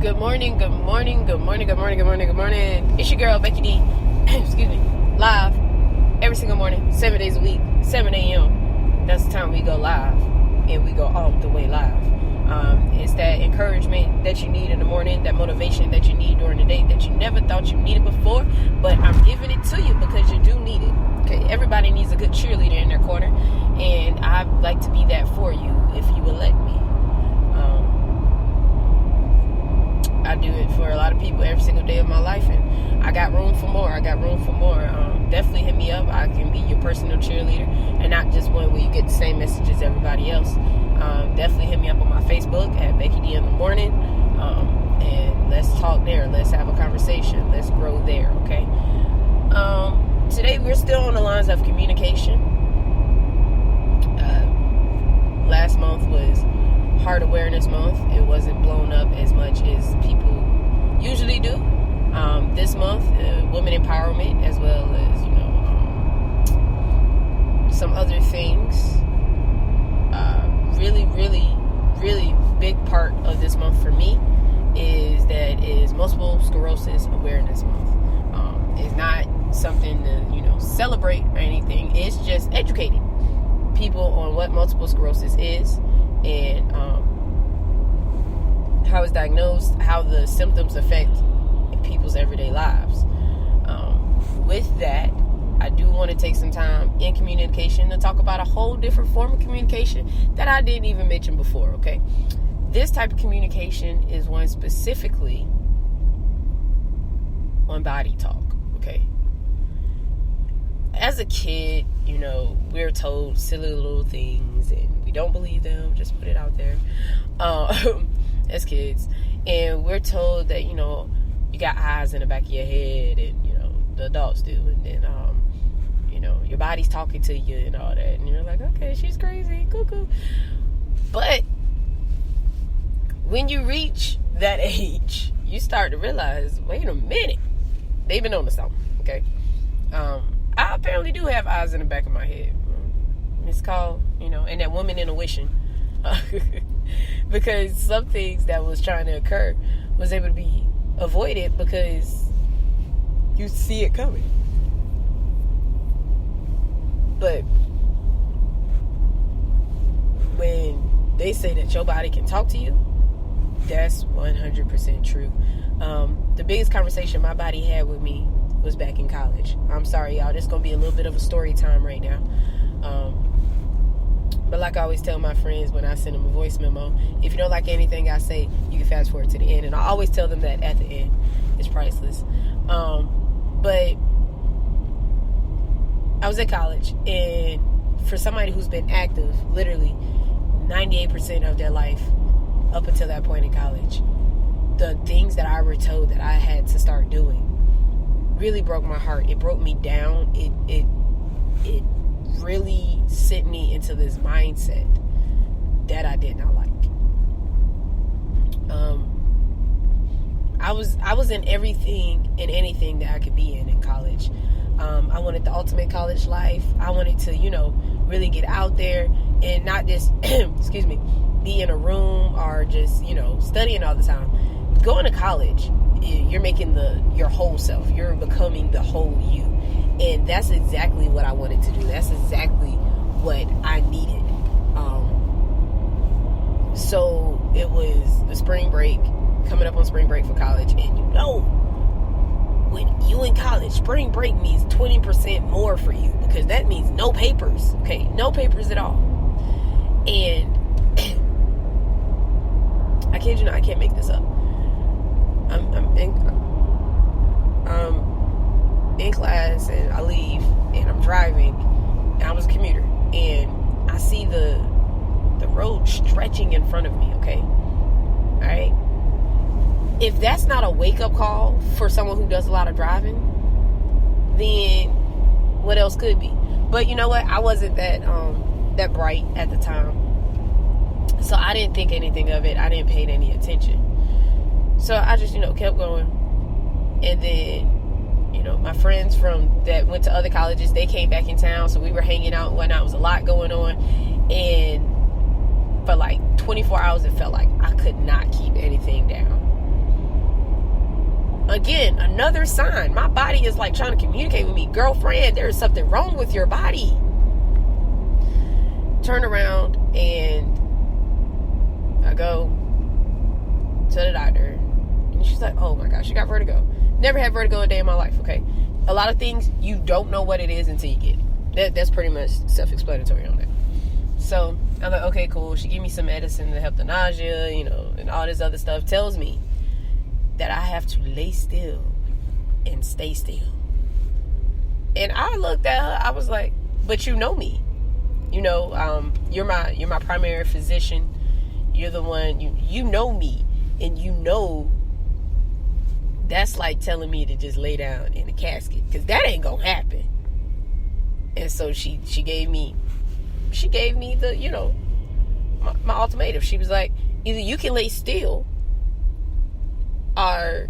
Good morning, good morning, good morning, good morning, good morning, good morning. It's your girl, Becky D. Excuse me. Live every single morning, 7 days a week, 7 a.m. That's the time we go live, and we go all the way live. It's that encouragement that you need in the morning, that motivation that you need during the day that you never thought you needed before, but I'm giving it to you because you do need it. Okay, everybody needs a good cheerleader in their corner, and I'd like to be that for you if you will let me. I do it for a lot of people every single day of my life, and I got room for more. Definitely hit me up. I can be your personal cheerleader, and not just one where you get the same message as everybody else. Definitely hit me up on my Facebook at Becky D in the morning, and let's talk there. Let's have a conversation. Let's grow there, okay? Today we're still on the lines of communication. Last month was Heart Awareness Month. It wasn't blown up as much as people usually do. This month, women empowerment, as well as some other things. Really big part of this month for me is Multiple Sclerosis Awareness Month. It's not something to celebrate or anything. It's just educating people on what multiple sclerosis is, and how it's diagnosed, how the symptoms affect people's everyday lives. With that, I do want to take some time in communication to talk about a whole different form of communication that I didn't even mention before, okay? This type of communication is one specifically on body talk, okay? As a kid, we're told silly little things and we don't believe them, just put it out there. As kids, and we're told that you got eyes in the back of your head, and the adults do, and then your body's talking to you and all that, and you're like, okay, she's crazy, cuckoo. But when you reach that age, you start to realize, wait a minute, they've been on to something, okay? I apparently do have eyes in the back of my head. It's called, and that woman in a wishing. Because some things that was trying to occur was able to be avoided because you see it coming. But when they say that your body can talk to you, that's 100% true. The biggest conversation my body had with me was back in college. I'm sorry, y'all. This is going to be a little bit of a story time right now. But like I always tell my friends when I send them a voice memo, if you don't like anything I say, you can fast forward to the end. And I always tell them that at the end. It's priceless. But I was at college, and for somebody who's been active, literally 98% of their life up until that point in college, the things that I were told that I had to start doing really broke my heart. It broke me down. It really sent me into this mindset that I did not like. I was in everything and anything that I could be in college. I wanted the ultimate college life. I wanted to, really get out there and not just, excuse me, be in a room or just, studying all the time. Going to college, you're making your whole self. You're becoming the whole you. And that's exactly what I wanted to do. That's exactly what I needed. So it was the spring break, coming up on spring break for college. And when you in college, spring break means 20% more for you, because that means no papers. Okay, no papers at all. And I kid you not, I can't make this up. I'm in class, and I leave, and I'm driving, and I was a commuter, and I see the road stretching in front of me, okay? All right? If that's not a wake-up call for someone who does a lot of driving, then what else could be? But you know what? I wasn't that bright at the time, so I didn't think anything of it. I didn't pay any attention. So I just, kept going. And then, my friends that went to other colleges, they came back in town, so we were hanging out and whatnot. It was a lot going on. And for like 24 hours, it felt like I could not keep anything down. Again, another sign. My body is like trying to communicate with me. Girlfriend, there is something wrong with your body. Turn around and I go to the doctor. And she's like, oh my gosh, you got vertigo. Never had vertigo a day in my life, okay? A lot of things, you don't know what it is until you get it. That's pretty much self-explanatory on that. So I'm like, okay, cool. She gave me some medicine to help the nausea, and all this other stuff. Tells me that I have to lay still and stay still. And I looked at her. I was like, but you know me. You're my primary physician. You're the one, you know me. And that's like telling me to just lay down in a casket. Because that ain't going to happen. And so she gave me the, my ultimatum. She was like, either you can lay still or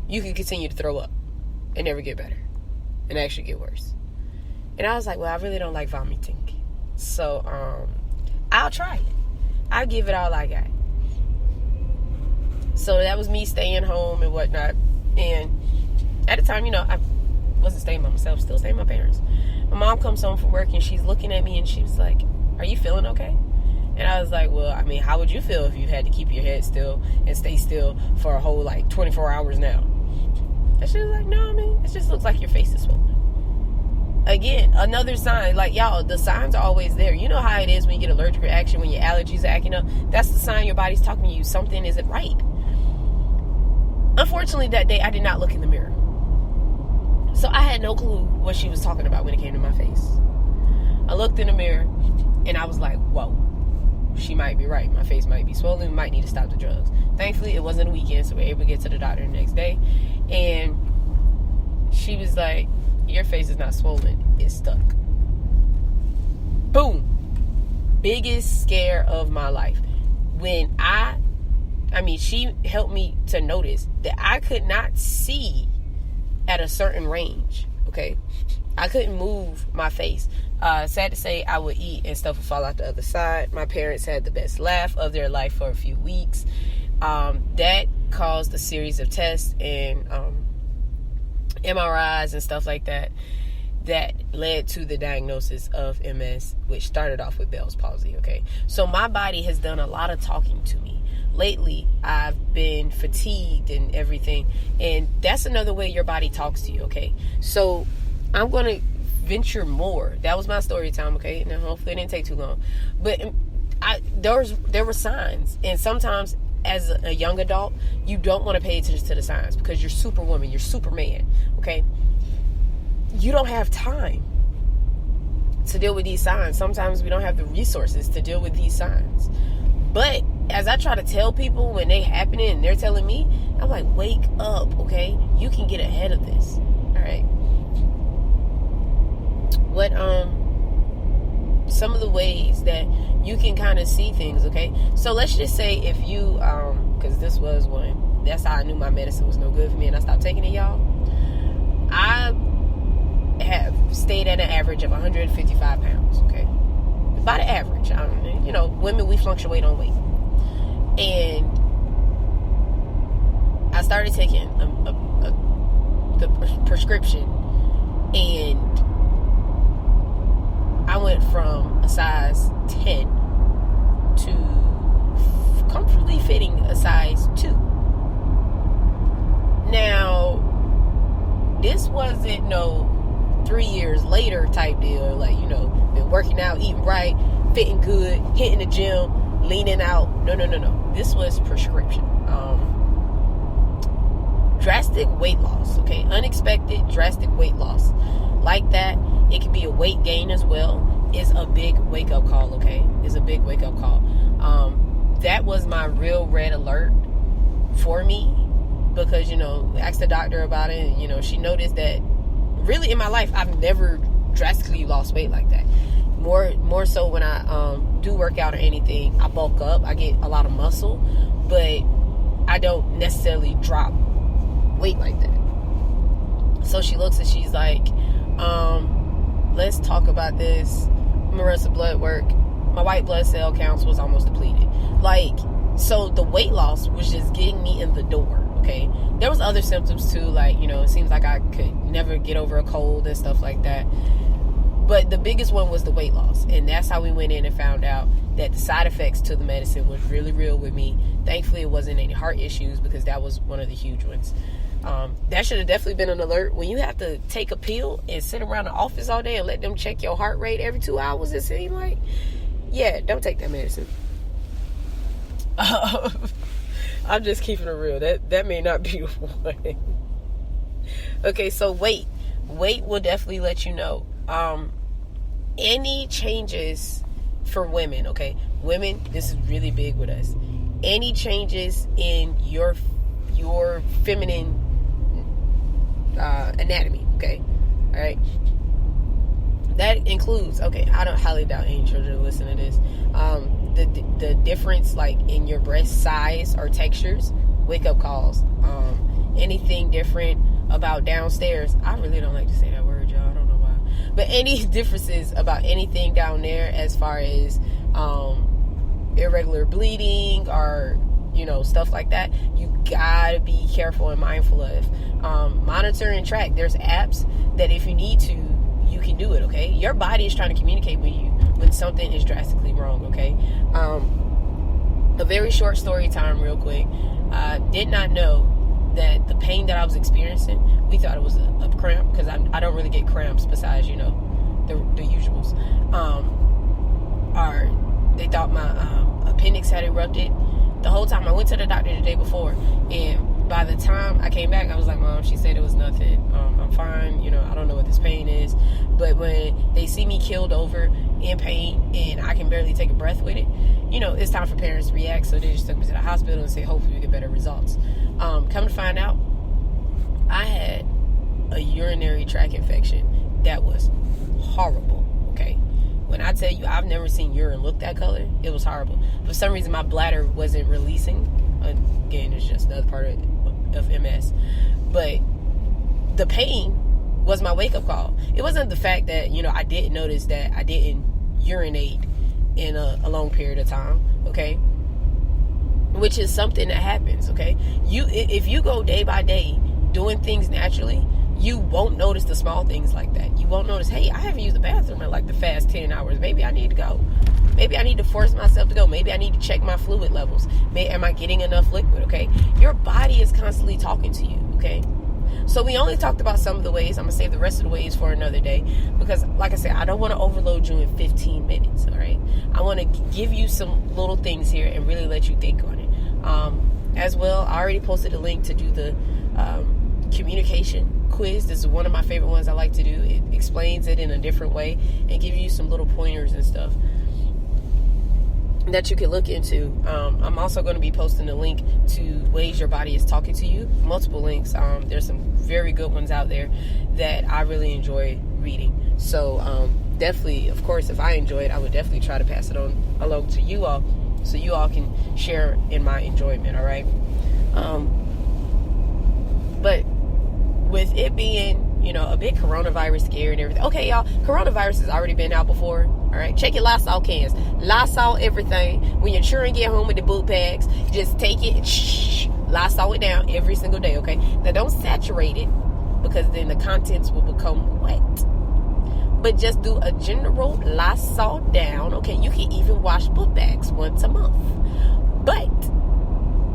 you can continue to throw up and never get better and actually get worse. And I was like, well, I really don't like vomiting. So, I'll try it. I'll give it all I got. So that was me staying home and whatnot. And at the time, I wasn't staying by myself, still staying with my parents. My mom comes home from work and she's looking at me and she was like, are you feeling okay? And I was like, well, I mean, how would you feel if you had to keep your head still and stay still for a whole 24 hours now? And she was like, no, I mean, it just looks like your face is swollen. Again, another sign. Y'all, the signs are always there. You know how it is when you get allergic reaction, when your allergies are acting up. That's the sign your body's talking to you. Something isn't right. Unfortunately, that day, I did not look in the mirror. So I had no clue what she was talking about when it came to my face. I looked in the mirror, and I was like, whoa. She might be right. My face might be swollen. We might need to stop the drugs. Thankfully, it wasn't a weekend, so we were able to get to the doctor the next day. And she was like, your face is not swollen. It's stuck. Boom. Biggest scare of my life. When she helped me to notice that I could not see at a certain range. Okay. I couldn't move my face. Sad to say, I would eat and stuff would fall out the other side. My parents had the best laugh of their life for a few weeks. That caused a series of tests and MRIs and stuff like that led to the diagnosis of MS, which started off with Bell's palsy. Okay, so my body has done a lot of talking to me. Lately, I've been fatigued and everything, and that's another way your body talks to you. Okay, so I'm going to venture more. That was my story time. Okay, now hopefully it didn't take too long, but there were signs, and sometimes as a young adult, you don't want to pay attention to the signs because you're superwoman, you're Superman. Okay, you don't have time to deal with these signs. Sometimes we don't have the resources to deal with these signs. But as I try to tell people when they happening and they're telling me, I'm like, wake up, okay? You can get ahead of this. All right. What some of the ways that you can kind of see things, okay? So let's just say if you because this was one, that's how I knew my medicine was no good for me and I stopped taking it, y'all. I have stayed at an average of 155 pounds, okay? About an average. Women, we fluctuate on weight. And I started taking the prescription, and I went from a size 10 to comfortably fitting a size 2. Now, this wasn't no 3 years later type deal, been working out, eating right, fitting good, hitting the gym, leaning out. No. This was prescription. Drastic weight loss, okay? Unexpected, drastic weight loss. Like that, it can be a weight gain as well. It's a big wake-up call, okay? It's a big wake-up call. That was my real red alert for me because, asked the doctor about it, and, she noticed that really in my life, I've never drastically lost weight like that. More so when I do work out or anything, I bulk up, I get a lot of muscle, but I don't necessarily drop weight like that. So she looks and she's like, let's talk about this. I'm gonna run some blood work. My white blood cell counts was almost depleted. So the weight loss was just getting me in the door. okay? There was other symptoms too, like, it seems like I could never get over a cold and stuff like that. But the biggest one was the weight loss. And that's how we went in and found out that the side effects to the medicine was really real with me. Thankfully, it wasn't any heart issues, because that was one of the huge ones. That should have definitely been an alert. When you have to take a pill and sit around the office all day and let them check your heart rate every 2 hours, it seemed like, yeah, don't take that medicine. I'm just keeping it real. That may not be one. Okay, so weight will definitely let you know. Any changes for women, okay? Women, this is really big with us. Any changes in your feminine anatomy, okay? All right. That includes, okay, I don't highly doubt any children listen to this. The difference, like, in your breast size or textures, wake up calls. Anything different about downstairs. I really don't like to say that word, y'all. I don't know why. But any differences about anything down there, as far as irregular bleeding or stuff like that, you gotta be careful and mindful of. Monitor and track. There's apps that if you need to, you can do it, okay? Your body is trying to communicate with you when something is drastically wrong, okay? A very short story time, real quick. I did not know that the pain that I was experiencing, we thought it was a cramp, because I don't really get cramps besides, the usuals. They thought my appendix had erupted. The whole time I went to the doctor the day before, and by the time I came back, I was like, Mom, she said it was nothing. I'm fine. I don't know what this pain is. But when they see me killed over in pain and I can barely take a breath with it, it's time for parents to react. So they just took me to the hospital and said, hopefully we get better results. Come to find out, I had a urinary tract infection that was horrible, okay? When I tell you I've never seen urine look that color, it was horrible. For some reason, my bladder wasn't releasing. Again, it's just another part of MS. But the pain was my wake-up call. It wasn't the fact that, I didn't notice that I didn't urinate in a long period of time, okay? Which is something that happens, okay? If you go day by day doing things naturally, you won't notice the small things like that. You won't notice, hey, I haven't used the bathroom in like the fast 10 hours. Maybe I need to go. Maybe I need to force myself to go. Maybe I need to check my fluid levels. Am I getting enough liquid, okay? Your body is constantly talking to you, okay? So we only talked about some of the ways. I'm going to save the rest of the ways for another day, because, like I said, I don't want to overload you in 15 minutes, all right? I want to give you some little things here and really let you think on it. As well, I already posted a link to do the communication quiz. This is one of my favorite ones I like to do. It explains it in a different way and gives you some little pointers and stuff that you can look into. I'm also going to be posting a link to ways your body is talking to you. Multiple links. There's some very good ones out there that I really enjoy reading. So definitely, of course, if I enjoy it, I would definitely try to pass it on along to you all, so you all can share in my enjoyment, all right? But with it being, a bit coronavirus scary and everything. Okay, y'all, coronavirus has already been out before, all right? Check your Lysol cans. Lysol everything. When your children get home with the boot bags, just take it, Lysol it down every single day, okay? Now, don't saturate it, because then the contents will become wet. But just do a general Lysol down, okay? You can even wash book bags once a month. But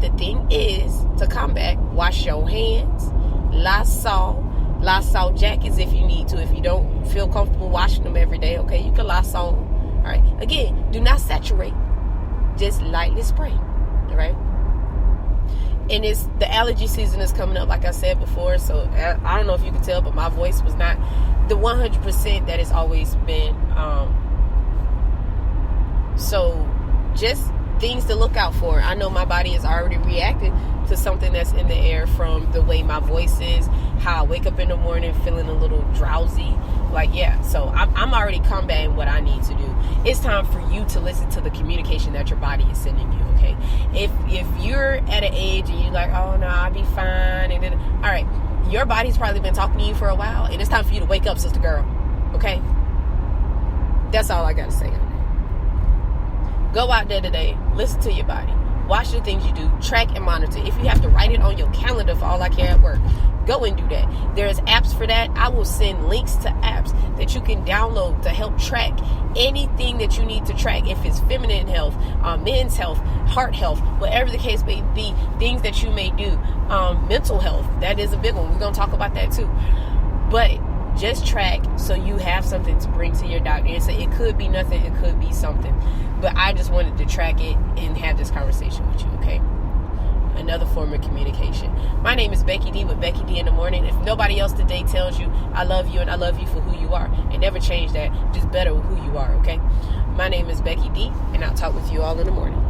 the thing is, to combat, wash your hands, Lysol jackets if you need to. If you don't feel comfortable washing them every day, okay, you can Lysol. All right. Again, do not saturate. Just lightly spray. All right. And the allergy season is coming up, like I said before. So I don't know if you can tell, but my voice was not the 100% that it's always been. So just things to look out for. I know my body has already reacted to something that's in the air, from the way my voice is, how I wake up in the morning feeling a little drowsy. Like, yeah, so I'm already combating what I need to do. It's time for you to listen to the communication that your body is sending you, okay? If you're at an age and you're like, oh, no, I'll be fine. And then, all right, your body's probably been talking to you for a while, and it's time for you to wake up, sister girl, okay? That's all I got to say on that. Go out there today. Listen to your body. Watch the things you do. Track and monitor. If you have to write it on your calendar for all I care at work, go and do that. There's apps for that. I will send links to apps that you can download to help track anything that you need to track. If it's feminine health, men's health, heart health, whatever the case may be, things that you may do. Mental health, that is a big one. We're going to talk about that too. But just track so you have something to bring to your doctor. And so it could be nothing, it could be something. But I just wanted to track it and have this conversation with you, okay? Another form of communication. My name is Becky D with Becky D in the Morning. If nobody else today tells you I love you and I love you for who you are, and never change that, just better with who you are, okay? My name is Becky D, and I'll talk with you all in the morning.